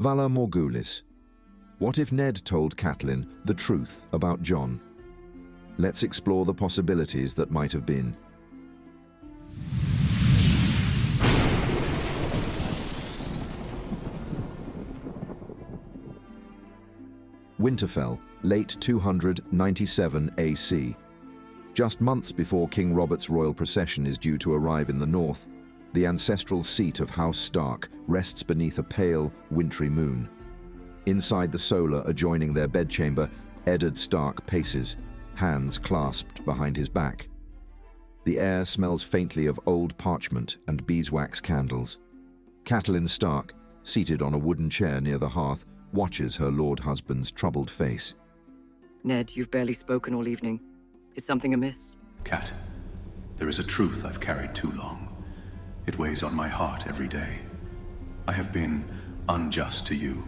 Valar Morghulis. What if Ned told Catelyn the truth about Jon? Let's explore the possibilities that might have been. Winterfell, late 297 AC. Just months before King Robert's royal procession is due to arrive in the north, the ancestral seat of House Stark rests beneath a pale, wintry moon. Inside the solar adjoining their bedchamber, Eddard Stark paces, hands clasped behind his back. The air smells faintly of old parchment and beeswax candles. Catelyn Stark, seated on a wooden chair near the hearth, watches her lord husband's troubled face. Ned, you've barely spoken all evening. Is something amiss? Cat, there is a truth I've carried too long. It weighs on my heart every day. I have been unjust to you,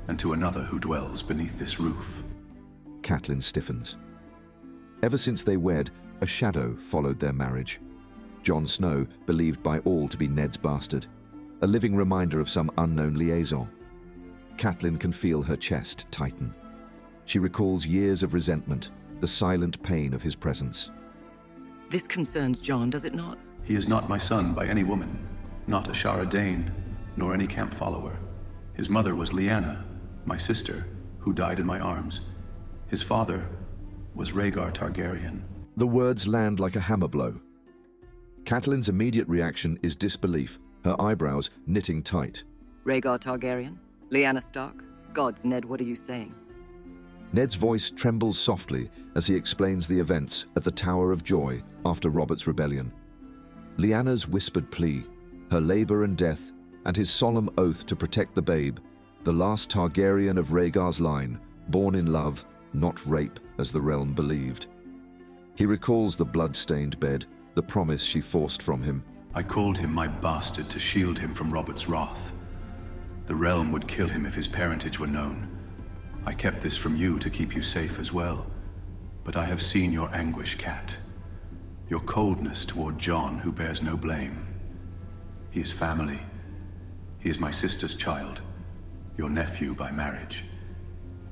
and to another who dwells beneath this roof. Catelyn stiffens. Ever since they wed, a shadow followed their marriage. Jon Snow, believed by all to be Ned's bastard, a living reminder of some unknown liaison. Catelyn can feel her chest tighten. She recalls years of resentment, the silent pain of his presence. This concerns Jon, does it not? He is not my son by any woman, not a Shara Dane, nor any camp follower. His mother was Lyanna, my sister, who died in my arms. His father was Rhaegar Targaryen. The words land like a hammer blow. Catelyn's immediate reaction is disbelief, her eyebrows knitting tight. Rhaegar Targaryen? Lyanna Stark? Gods, Ned, what are you saying? Ned's voice trembles softly as he explains the events at the Tower of Joy after Robert's rebellion. Lyanna's whispered plea, her labor and death, and his solemn oath to protect the babe, the last Targaryen of Rhaegar's line, born in love, not rape, as the realm believed. He recalls the blood-stained bed, the promise she forced from him. I called him my bastard to shield him from Robert's wrath. The realm would kill him if his parentage were known. I kept this from you to keep you safe as well. But I have seen your anguish, Cat. Your coldness toward Jon, who bears no blame. He is family. He is my sister's child, your nephew by marriage.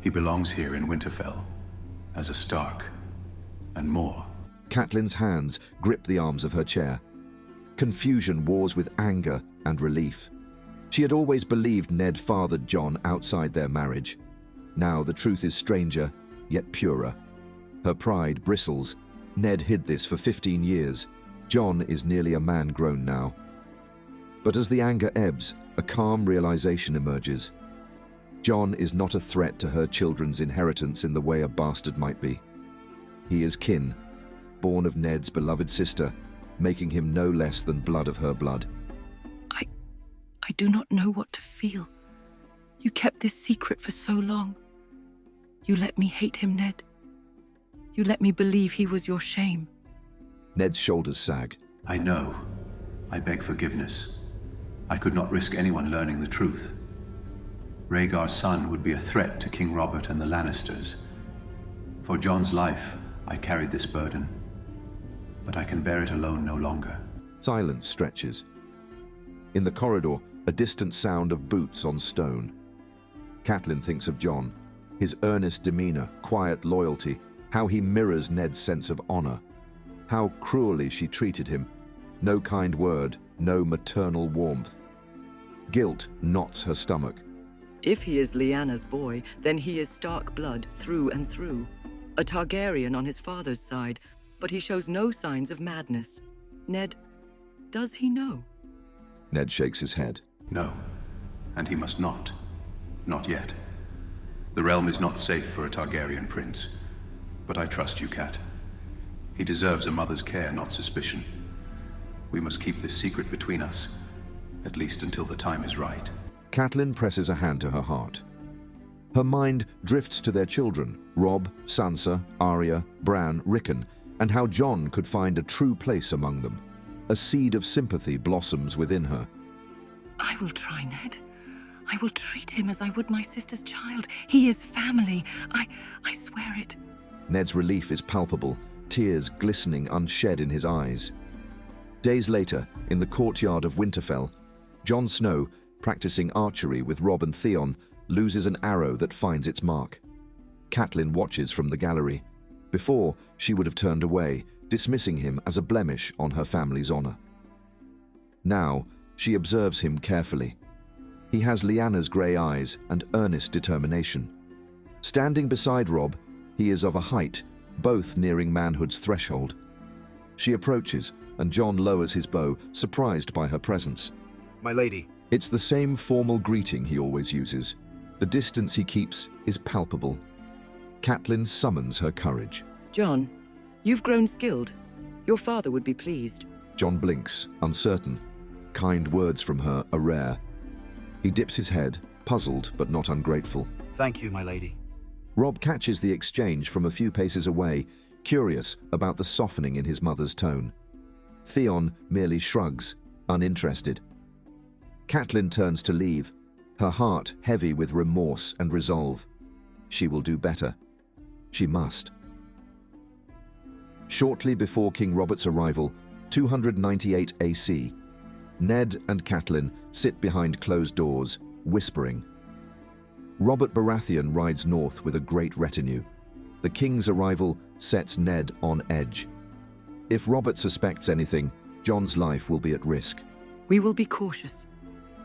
He belongs here in Winterfell, as a Stark, and more. Catelyn's hands grip the arms of her chair. Confusion wars with anger and relief. She had always believed Ned fathered Jon outside their marriage. Now the truth is stranger, yet purer. Her pride bristles. Ned hid this for 15 years. Jon is nearly a man grown now. But as the anger ebbs, a calm realization emerges. Jon is not a threat to her children's inheritance in the way a bastard might be. He is kin, born of Ned's beloved sister, making him no less than blood of her blood. I do not know what to feel. You kept this secret for so long. You let me hate him, Ned. You let me believe he was your shame. Ned's shoulders sag. I know. I beg forgiveness. I could not risk anyone learning the truth. Rhaegar's son would be a threat to King Robert and the Lannisters. For Jon's life, I carried this burden. But I can bear it alone no longer. Silence stretches. In the corridor, a distant sound of boots on stone. Catelyn thinks of Jon, his earnest demeanor, quiet loyalty, how he mirrors Ned's sense of honor, how cruelly she treated him. No kind word, no maternal warmth. Guilt knots her stomach. If he is Lyanna's boy, then he is Stark blood through and through. A Targaryen on his father's side, but he shows no signs of madness. Ned, does he know? Ned shakes his head. No, and he must not. Not yet. The realm is not safe for a Targaryen prince. But I trust you, Cat. He deserves a mother's care, not suspicion. We must keep this secret between us, at least until the time is right. Catelyn presses a hand to her heart. Her mind drifts to their children, Robb, Sansa, Arya, Bran, Rickon, and how Jon could find a true place among them. A seed of sympathy blossoms within her. I will try, Ned. I will treat him as I would my sister's child. He is family. I swear it. Ned's relief is palpable, tears glistening unshed in his eyes. Days later, in the courtyard of Winterfell, Jon Snow, practicing archery with Robb and Theon, loses an arrow that finds its mark. Catelyn watches from the gallery. Before, she would have turned away, dismissing him as a blemish on her family's honor. Now, she observes him carefully. He has Lyanna's grey eyes and earnest determination. Standing beside Robb, he is of a height, both nearing manhood's threshold. She approaches, and Jon lowers his bow, surprised by her presence. My lady. It's the same formal greeting he always uses. The distance he keeps is palpable. Catelyn summons her courage. Jon, you've grown skilled. Your father would be pleased. Jon blinks, uncertain. Kind words from her are rare. He dips his head, puzzled but not ungrateful. Thank you, my lady. Robb catches the exchange from a few paces away, curious about the softening in his mother's tone. Theon merely shrugs, uninterested. Catelyn turns to leave, her heart heavy with remorse and resolve. She will do better. She must. Shortly before King Robert's arrival, 298 AC, Ned and Catelyn sit behind closed doors, whispering. Robert Baratheon rides north with a great retinue. The king's arrival sets Ned on edge. If Robert suspects anything, Jon's life will be at risk. We will be cautious.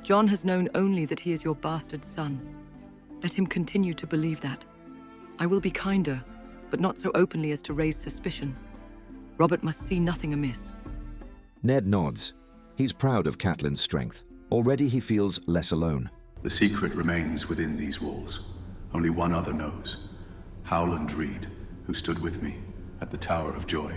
Jon has known only that he is your bastard son. Let him continue to believe that. I will be kinder, but not so openly as to raise suspicion. Robert must see nothing amiss. Ned nods. He's proud of Catelyn's strength. Already he feels less alone. The secret remains within these walls. Only one other knows. Howland Reed, who stood with me at the Tower of Joy.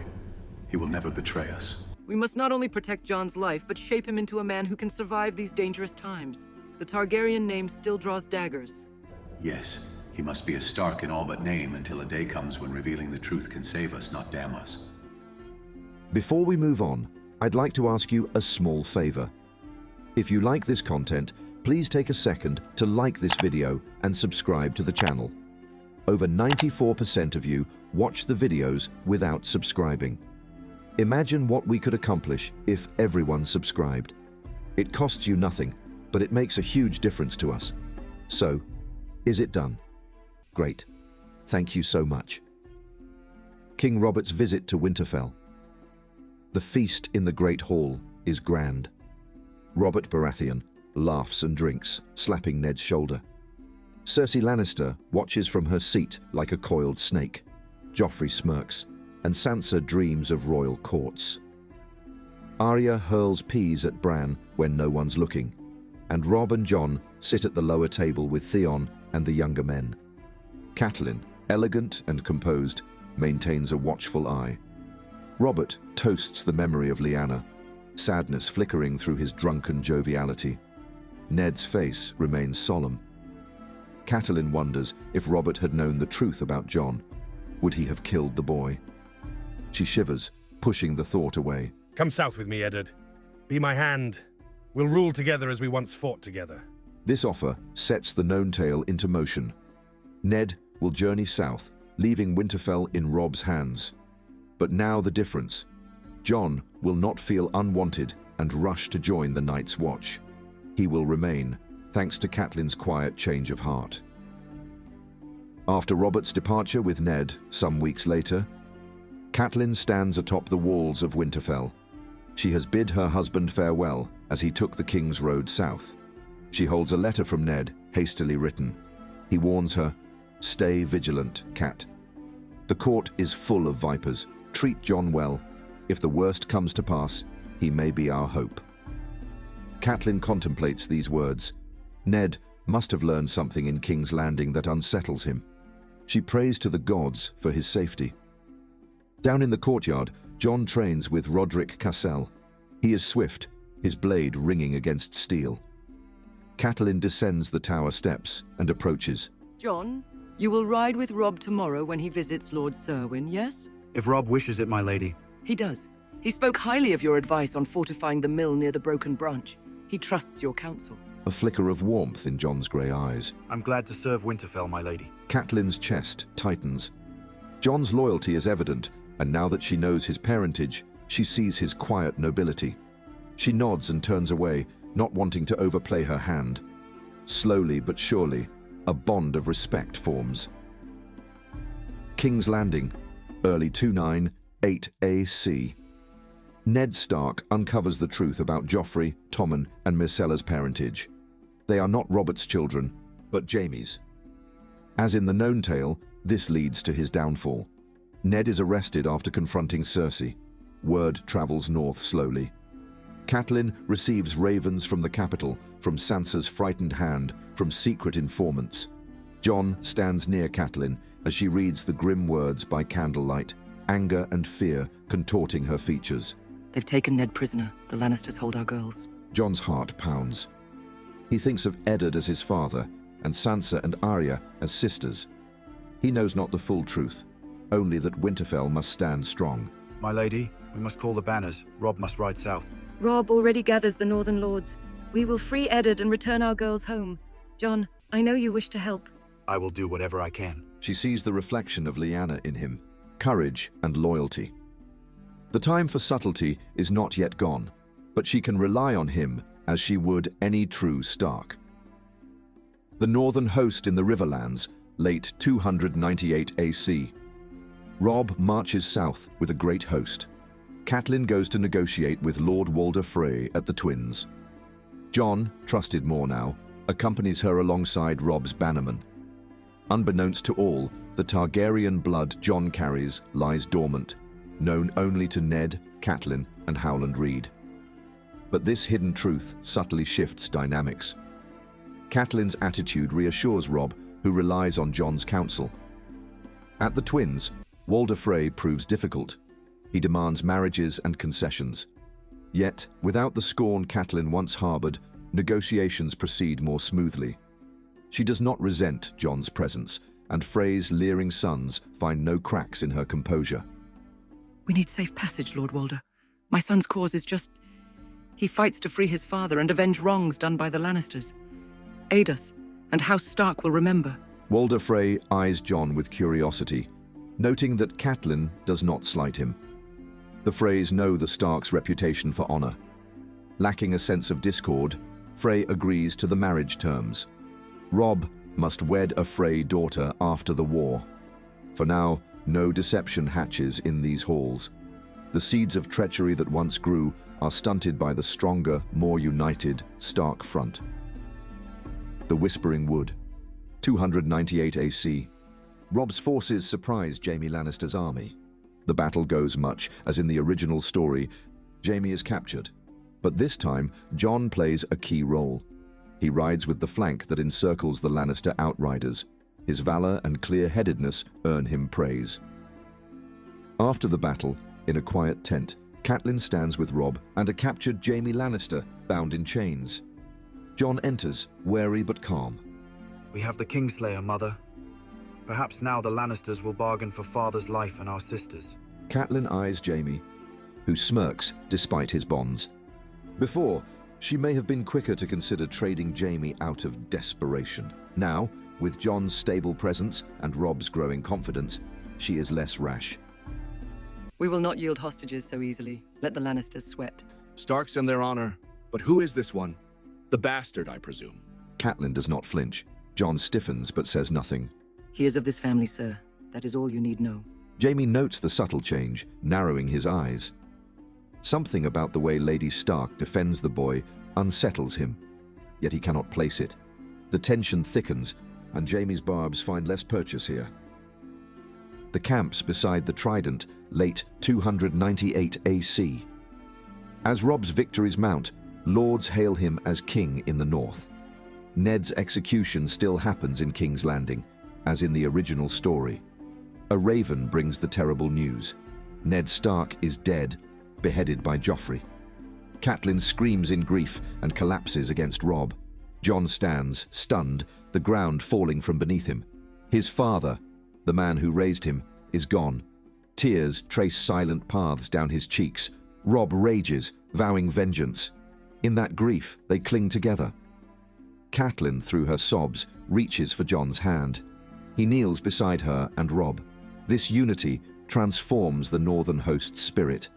He will never betray us. We must not only protect Jon's life, but shape him into a man who can survive these dangerous times. The Targaryen name still draws daggers. Yes, he must be a Stark in all but name until a day comes when revealing the truth can save us, not damn us. Before we move on, I'd like to ask you a small favor. If you like this content, please take a second to like this video and subscribe to the channel. Over 94% of you watch the videos without subscribing. Imagine what we could accomplish if everyone subscribed. It costs you nothing, but it makes a huge difference to us. So, is it done? Great. Thank you so much. King Robert's visit to Winterfell. The feast in the Great Hall is grand. Robert Baratheon laughs and drinks, slapping Ned's shoulder. Cersei Lannister watches from her seat like a coiled snake. Joffrey smirks, and Sansa dreams of royal courts. Arya hurls peas at Bran when no one's looking, and Robb and Jon sit at the lower table with Theon and the younger men. Catelyn, elegant and composed, maintains a watchful eye. Robert toasts the memory of Lyanna, sadness flickering through his drunken joviality. Ned's face remains solemn. Catelyn wonders if Robert had known the truth about Jon. Would he have killed the boy? She shivers, pushing the thought away. Come south with me, Eddard. Be my hand. We'll rule together as we once fought together. This offer sets the known tale into motion. Ned will journey south, leaving Winterfell in Robb's hands. But now the difference. Jon will not feel unwanted and rush to join the Night's Watch. He will remain, thanks to Catelyn's quiet change of heart. After Robert's departure with Ned, some weeks later, Catelyn stands atop the walls of Winterfell. She has bid her husband farewell as he took the King's Road south. She holds a letter from Ned, hastily written. He warns her, "Stay vigilant, Cat. The court is full of vipers. Treat Jon well. If the worst comes to pass, he may be our hope." Catelyn contemplates these words. Ned must have learned something in King's Landing that unsettles him. She prays to the gods for his safety. Down in the courtyard, Jon trains with Rodrik Cassel. He is swift, his blade ringing against steel. Catelyn descends the tower steps and approaches. Jon, you will ride with Robb tomorrow when he visits Lord Serwyn, yes? If Robb wishes it, my lady. He does. He spoke highly of your advice on fortifying the mill near the Broken Branch. He trusts your counsel. A flicker of warmth in Jon's grey eyes. I'm glad to serve Winterfell, my lady. Catelyn's chest tightens. Jon's loyalty is evident, and now that she knows his parentage, she sees his quiet nobility. She nods and turns away, not wanting to overplay her hand. Slowly but surely, a bond of respect forms. King's Landing, early 298 AC. Ned Stark uncovers the truth about Joffrey, Tommen, and Myrcella's parentage. They are not Robert's children, but Jaime's. As in the known tale, this leads to his downfall. Ned is arrested after confronting Cersei. Word travels north slowly. Catelyn receives ravens from the capital, from Sansa's frightened hand, from secret informants. Jon stands near Catelyn as she reads the grim words by candlelight, anger and fear contorting her features. They've taken Ned prisoner. The Lannisters hold our girls. Jon's heart pounds. He thinks of Eddard as his father, and Sansa and Arya as sisters. He knows not the full truth, only that Winterfell must stand strong. My lady, we must call the banners. Robb must ride south. Robb already gathers the Northern Lords. We will free Eddard and return our girls home. Jon, I know you wish to help. I will do whatever I can. She sees the reflection of Lyanna in him, courage and loyalty. The time for subtlety is not yet gone, but she can rely on him as she would any true Stark. The northern host in the Riverlands, late 298 AC. Robb marches south with a great host. Catelyn goes to negotiate with Lord Walder Frey at the Twins. Jon, trusted more now, accompanies her alongside Robb's bannermen. Unbeknownst to all, the Targaryen blood Jon carries lies dormant, known only to Ned, Catelyn, and Howland Reed. But this hidden truth subtly shifts dynamics. Catelyn's attitude reassures Robb, who relies on Jon's counsel. At the Twins, Walder Frey proves difficult. He demands marriages and concessions. Yet, without the scorn Catelyn once harbored, negotiations proceed more smoothly. She does not resent Jon's presence, and Frey's leering sons find no cracks in her composure. We need safe passage, Lord Walder. My son's cause is just... He fights to free his father and avenge wrongs done by the Lannisters. Aid us, and House Stark will remember. Walder Frey eyes Jon with curiosity, noting that Catelyn does not slight him. The Freys know the Starks' reputation for honor. Lacking a sense of discord, Frey agrees to the marriage terms. Robb must wed a Frey daughter after the war. For now, no deception hatches in these halls. The seeds of treachery that once grew are stunted by the stronger, more united Stark front. The Whispering Wood, 298 AC. Robb's forces surprise Jaime Lannister's army. The battle goes much as in the original story. Jaime is captured, but this time Jon plays a key role. He rides with the flank that encircles the Lannister outriders. His valor and clear-headedness earn him praise. After the battle, in a quiet tent, Catelyn stands with Robb and a captured Jaime Lannister bound in chains. Jon enters, wary but calm. We have the Kingslayer, Mother. Perhaps now the Lannisters will bargain for father's life and our sister's. Catelyn eyes Jaime, who smirks despite his bonds. Before, she may have been quicker to consider trading Jaime out of desperation. Now, with Jon's stable presence and Robb's growing confidence, she is less rash. We will not yield hostages so easily. Let the Lannisters sweat. Starks and their honor. But who is this one? The bastard, I presume. Catelyn does not flinch. Jon stiffens but says nothing. He is of this family, sir. That is all you need know. Jaime notes the subtle change, narrowing his eyes. Something about the way Lady Stark defends the boy unsettles him, yet he cannot place it. The tension thickens, and Jaime's barbs find less purchase here. The camps beside the Trident, late 298 AC. As Robb's victories mount, lords hail him as king in the north. Ned's execution still happens in King's Landing, as in the original story. A raven brings the terrible news. Ned Stark is dead, beheaded by Joffrey. Catelyn screams in grief and collapses against Robb. Jon stands, stunned, the ground falling from beneath him. His father, the man who raised him, is gone. Tears trace silent paths down his cheeks. Robb rages, vowing vengeance. In that grief, they cling together. Catelyn, through her sobs, reaches for Jon's hand. He kneels beside her and Robb. This unity transforms the northern host's spirit.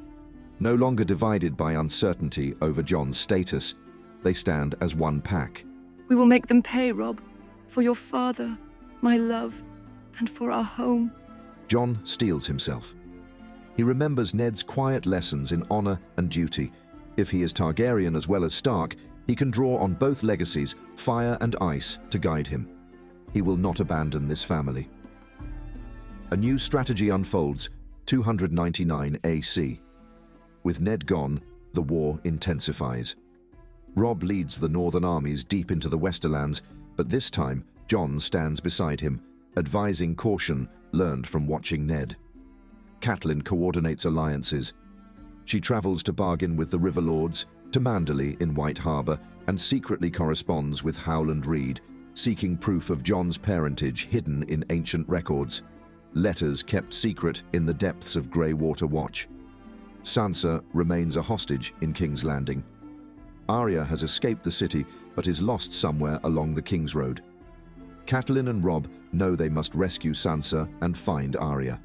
No longer divided by uncertainty over Jon's status, they stand as one pack. We will make them pay, Rob, for your father, my love, and for our home. Jon steels himself. He remembers Ned's quiet lessons in honor and duty. If he is Targaryen as well as Stark, he can draw on both legacies, fire and ice, to guide him. He will not abandon this family. A new strategy unfolds, 299 AC. With Ned gone, the war intensifies. Robb leads the northern armies deep into the Westerlands, but this time Jon stands beside him, advising caution learned from watching Ned. Catelyn coordinates alliances. She travels to bargain with the River Lords, to Manderley in White Harbour, and secretly corresponds with Howland Reed, seeking proof of Jon's parentage hidden in ancient records, letters kept secret in the depths of Greywater Watch. Sansa remains a hostage in King's Landing. Arya has escaped the city, but is lost somewhere along the King's Road. Catelyn and Robb know they must rescue Sansa and find Arya.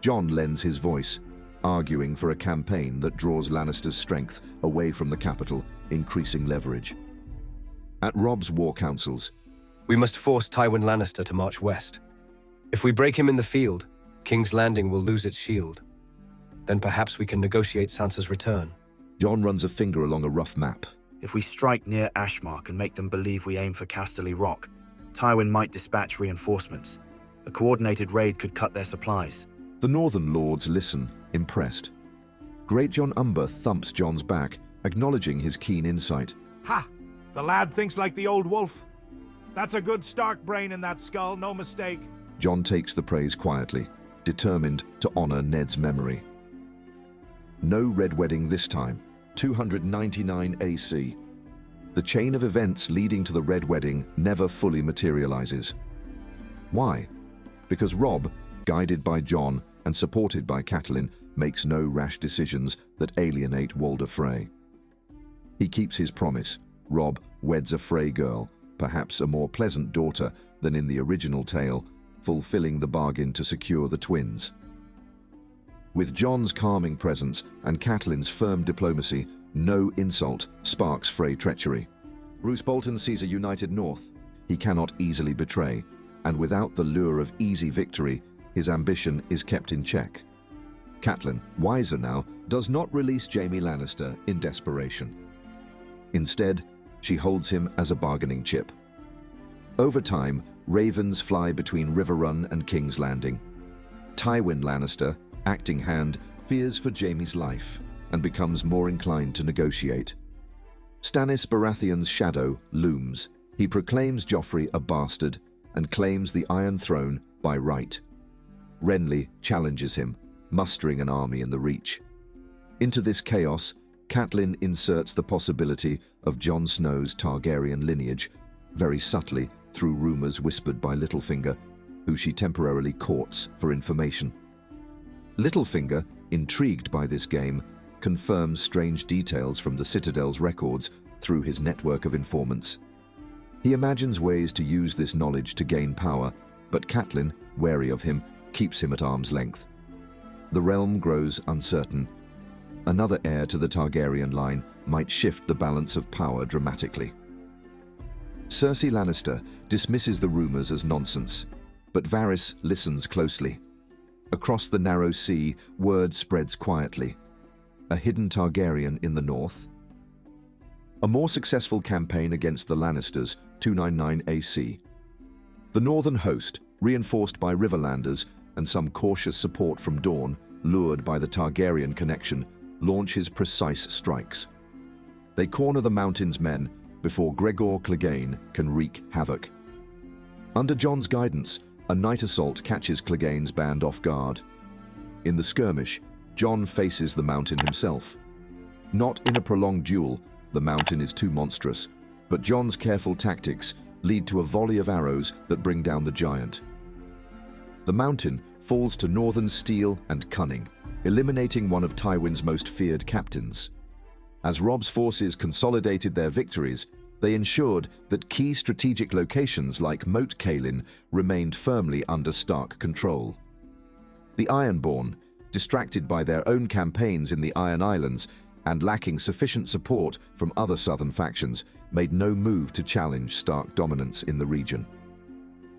Jon lends his voice, arguing for a campaign that draws Lannister's strength away from the capital, increasing leverage. At Robb's war councils, we must force Tywin Lannister to march west. If we break him in the field, King's Landing will lose its shield. Then perhaps we can negotiate Sansa's return. Jon runs a finger along a rough map. If we strike near Ashmark and make them believe we aim for Casterly Rock, Tywin might dispatch reinforcements. A coordinated raid could cut their supplies. The Northern Lords listen, impressed. Great Jon Umber thumps Jon's back, acknowledging his keen insight. Ha! The lad thinks like the old wolf. That's a good Stark brain in that skull, no mistake. Jon takes the praise quietly, determined to honor Ned's memory. No Red Wedding this time, 299 AC. The chain of events leading to the Red Wedding never fully materializes. Why? Because Robb, guided by Jon and supported by Catelyn, makes no rash decisions that alienate Walder Frey. He keeps his promise. Robb weds a Frey girl, perhaps a more pleasant daughter than in the original tale, fulfilling the bargain to secure the twins. With Jon's calming presence and Catelyn's firm diplomacy, no insult sparks Frey treachery. Roose Bolton sees a united North he cannot easily betray, and without the lure of easy victory, his ambition is kept in check. Catelyn, wiser now, does not release Jaime Lannister in desperation. Instead, she holds him as a bargaining chip. Over time, ravens fly between Riverrun and King's Landing. Tywin Lannister, acting hand, fears for Jaime's life and becomes more inclined to negotiate. Stannis Baratheon's shadow looms. He proclaims Joffrey a bastard and claims the Iron Throne by right. Renly challenges him, mustering an army in the Reach. Into this chaos, Catelyn inserts the possibility of Jon Snow's Targaryen lineage, very subtly through rumors whispered by Littlefinger, who she temporarily courts for information. Littlefinger, intrigued by this game, confirms strange details from the Citadel's records through his network of informants. He imagines ways to use this knowledge to gain power, but Catelyn, wary of him, keeps him at arm's length. The realm grows uncertain. Another heir to the Targaryen line might shift the balance of power dramatically. Cersei Lannister dismisses the rumors as nonsense, but Varys listens closely. Across the narrow sea, word spreads quietly. A hidden Targaryen in the north? A more successful campaign against the Lannisters, 299 AC. The northern host, reinforced by Riverlanders and some cautious support from Dorne, lured by the Targaryen connection, launches precise strikes. They corner the mountain's men before Gregor Clegane can wreak havoc. Under Jon's guidance, a night assault catches Clegane's band off guard. In the skirmish, Jon faces the mountain himself. Not in a prolonged duel, the mountain is too monstrous, but Jon's careful tactics lead to a volley of arrows that bring down the giant. The mountain falls to northern steel and cunning, eliminating one of Tywin's most feared captains. As Robb's forces consolidated their victories, they ensured that key strategic locations like Moat Cailin remained firmly under Stark control. The Ironborn, distracted by their own campaigns in the Iron Islands, and lacking sufficient support from other southern factions, made no move to challenge Stark dominance in the region.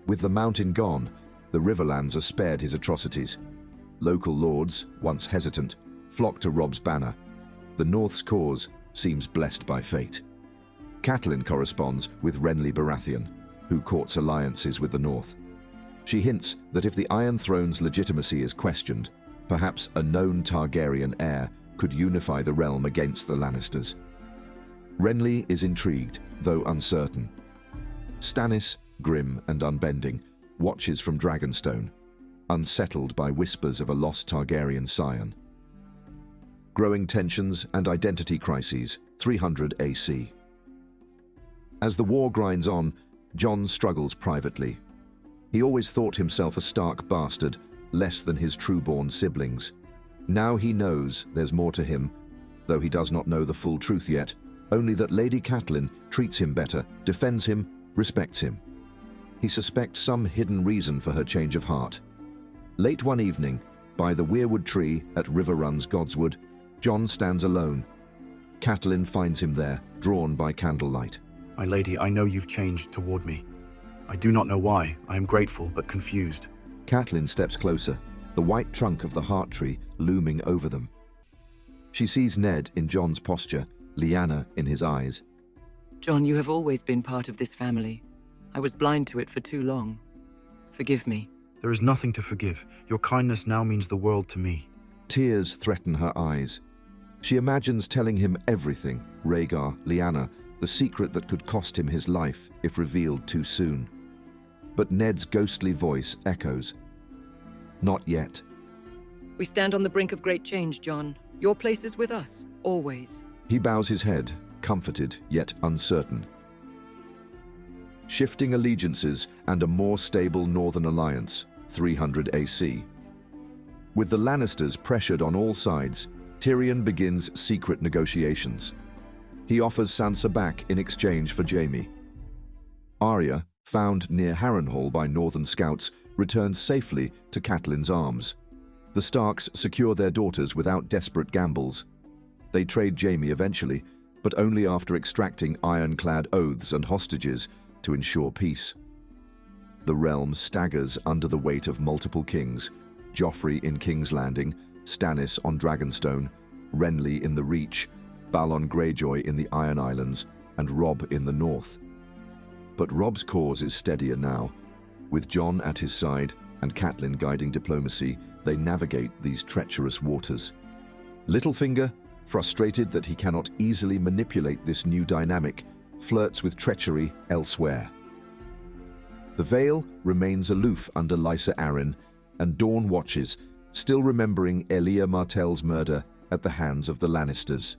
With the mountain gone, the riverlands are spared his atrocities. Local lords, once hesitant, flock to Robb's banner. The North's cause seems blessed by fate. Catelyn corresponds with Renly Baratheon, who courts alliances with the North. She hints that if the Iron Throne's legitimacy is questioned, perhaps a known Targaryen heir could unify the realm against the Lannisters. Renly is intrigued, though uncertain. Stannis, grim and unbending, watches from Dragonstone, unsettled by whispers of a lost Targaryen scion. Growing tensions and identity crises, 300 AC. As the war grinds on, Jon struggles privately. He always thought himself a Stark bastard, less than his true-born siblings. Now he knows there's more to him, though he does not know the full truth yet, only that Lady Catelyn treats him better, defends him, respects him. He suspects some hidden reason for her change of heart. Late one evening, by the weirwood tree at Riverlands Godswood, Jon stands alone. Catelyn finds him there, drawn by candlelight. My lady, I know you've changed toward me. I do not know why. I am grateful, but confused. Catelyn steps closer, the white trunk of the heart tree looming over them. She sees Ned in Jon's posture, Lyanna in his eyes. Jon, you have always been part of this family. I was blind to it for too long. Forgive me. There is nothing to forgive. Your kindness now means the world to me. Tears threaten her eyes. She imagines telling him everything, Rhaegar, Lyanna, the secret that could cost him his life if revealed too soon. But Ned's ghostly voice echoes. Not yet. We stand on the brink of great change, Jon. Your place is with us, always. He bows his head, comforted yet uncertain. Shifting allegiances and a more stable Northern alliance, 300 AC. With the Lannisters pressured on all sides, Tyrion begins secret negotiations. He offers Sansa back in exchange for Jaime. Arya, found near Harrenhal by Northern scouts, returns safely to Catelyn's arms. The Starks secure their daughters without desperate gambles. They trade Jaime eventually, but only after extracting ironclad oaths and hostages to ensure peace. The realm staggers under the weight of multiple kings, Joffrey in King's Landing, Stannis on Dragonstone, Renly in the Reach, Balon Greyjoy in the Iron Islands, and Robb in the north. But Robb's cause is steadier now. With Jon at his side and Catelyn guiding diplomacy, they navigate these treacherous waters. Littlefinger, frustrated that he cannot easily manipulate this new dynamic, flirts with treachery elsewhere. The Vale remains aloof under Lysa Arryn, and Dawn watches, still remembering Elia Martell's murder at the hands of the Lannisters.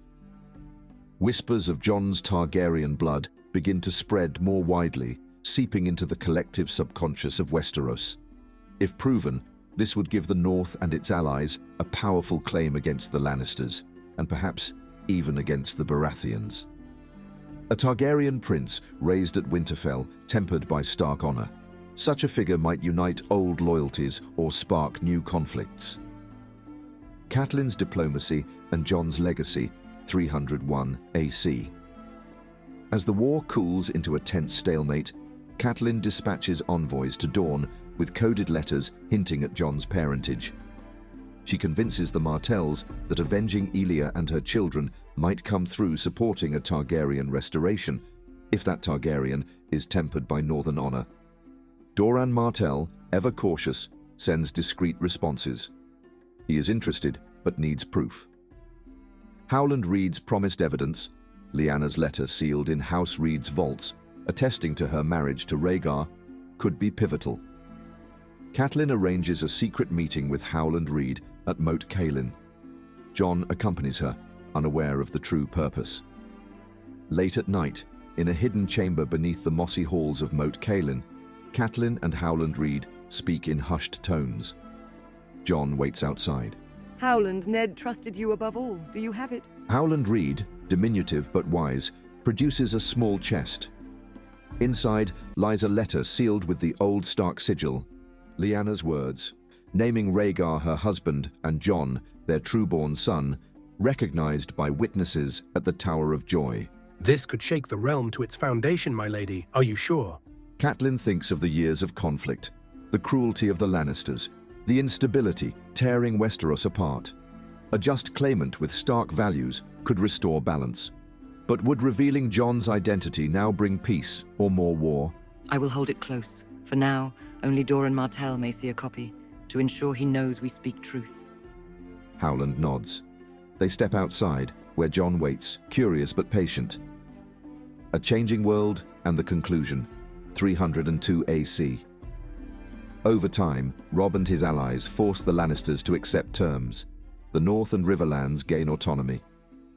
Whispers of Jon's Targaryen blood begin to spread more widely, seeping into the collective subconscious of Westeros. If proven, this would give the North and its allies a powerful claim against the Lannisters, and perhaps even against the Baratheons. A Targaryen prince raised at Winterfell, tempered by Stark honor. Such a figure might unite old loyalties or spark new conflicts. Catelyn's diplomacy and Jon's legacy, 301 AC. As the war cools into a tense stalemate, Catelyn dispatches envoys to Dawn with coded letters hinting at Jon's parentage. She convinces the Martells that avenging Elia and her children might come through supporting a Targaryen restoration, if that Targaryen is tempered by Northern honor. Doran Martell, ever cautious, sends discreet responses. He is interested, but needs proof. Howland Reed's promised evidence, Lyanna's letter sealed in House Reed's vaults, attesting to her marriage to Rhaegar, could be pivotal. Catelyn arranges a secret meeting with Howland Reed at Moat Cailin. Jon accompanies her, unaware of the true purpose. Late at night, in a hidden chamber beneath the mossy halls of Moat Cailin, Catelyn and Howland Reed speak in hushed tones. Jon waits outside. Howland, Ned trusted you above all. Do you have it? Howland Reed, diminutive but wise, produces a small chest. Inside lies a letter sealed with the old Stark sigil, Lyanna's words, naming Rhaegar her husband and Jon, their true-born son, recognized by witnesses at the Tower of Joy. This could shake the realm to its foundation, my lady. Are you sure? Catelyn thinks of the years of conflict, the cruelty of the Lannisters, the instability tearing Westeros apart. A just claimant with Stark values could restore balance. But would revealing Jon's identity now bring peace or more war? I will hold it close. For now, only Doran Martell may see a copy, to ensure he knows we speak truth. Howland nods. They step outside, where Jon waits, curious but patient. A changing world and the conclusion, 302 AC. Over time, Robb and his allies force the Lannisters to accept terms. The North and Riverlands gain autonomy.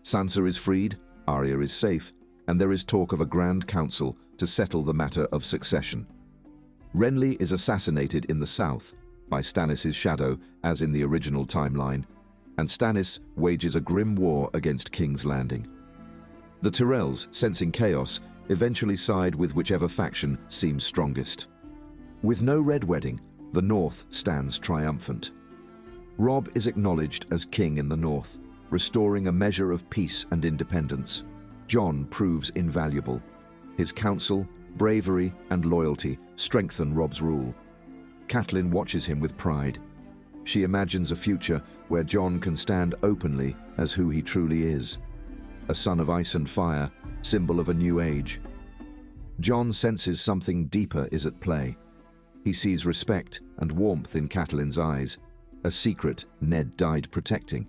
Sansa is freed, Arya is safe, and there is talk of a grand council to settle the matter of succession. Renly is assassinated in the south by Stannis' shadow, as in the original timeline, and Stannis wages a grim war against King's Landing. The Tyrells, sensing chaos, eventually side with whichever faction seems strongest. With no Red Wedding, the North stands triumphant. Robb is acknowledged as king in the North, restoring a measure of peace and independence. Jon proves invaluable. His counsel, bravery, and loyalty strengthen Robb's rule. Catelyn watches him with pride. She imagines a future where Jon can stand openly as who he truly is. A son of ice and fire, symbol of a new age. Jon senses something deeper is at play. He sees respect and warmth in Catelyn's eyes, a secret Ned died protecting.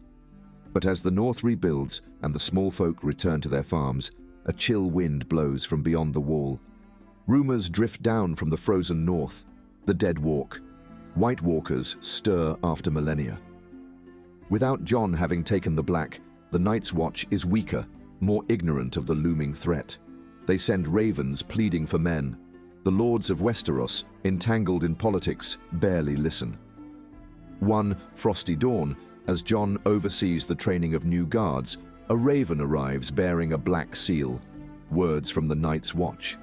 But as the North rebuilds and the small folk return to their farms, a chill wind blows from beyond the wall. Rumors drift down from the frozen north. The dead walk. White Walkers stir after millennia. Without Jon having taken the Black, the Night's Watch is weaker, more ignorant of the looming threat. They send ravens pleading for men. The lords of Westeros, entangled in politics, barely listen. One frosty dawn, as Jon oversees the training of new guards, a raven arrives bearing a black seal, words from the Night's Watch.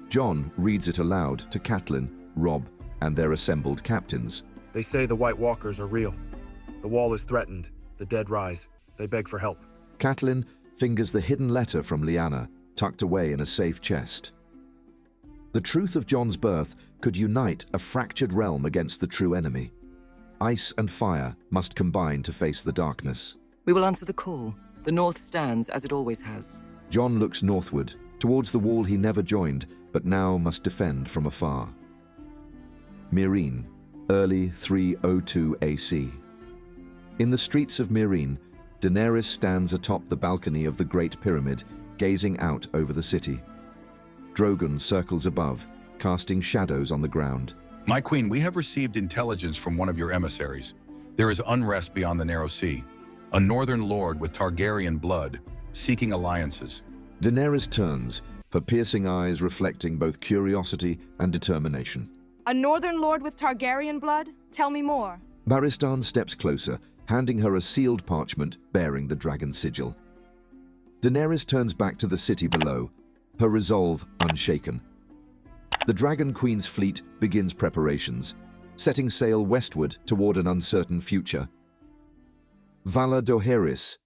Jon reads it aloud to Catelyn, Robb, and their assembled captains. They say the White Walkers are real. The wall is threatened. The dead rise. They beg for help. Catelyn fingers the hidden letter from Lyanna, tucked away in a safe chest. The truth of Jon's birth could unite a fractured realm against the true enemy. Ice and fire must combine to face the darkness. We will answer the call. The North stands as it always has. Jon looks northward, towards the wall he never joined, but now must defend from afar. Meereen, early 302 AC. In the streets of Meereen, Daenerys stands atop the balcony of the Great Pyramid, gazing out over the city. Drogon circles above, casting shadows on the ground. My queen, we have received intelligence from one of your emissaries. There is unrest beyond the Narrow Sea. A northern lord with Targaryen blood, seeking alliances. Daenerys turns, her piercing eyes reflecting both curiosity and determination. A northern lord with Targaryen blood? Tell me more. Barristan steps closer, handing her a sealed parchment bearing the dragon sigil. Daenerys turns back to the city below, her resolve unshaken. The Dragon Queen's fleet begins preparations, setting sail westward toward an uncertain future. Valar Morghulis,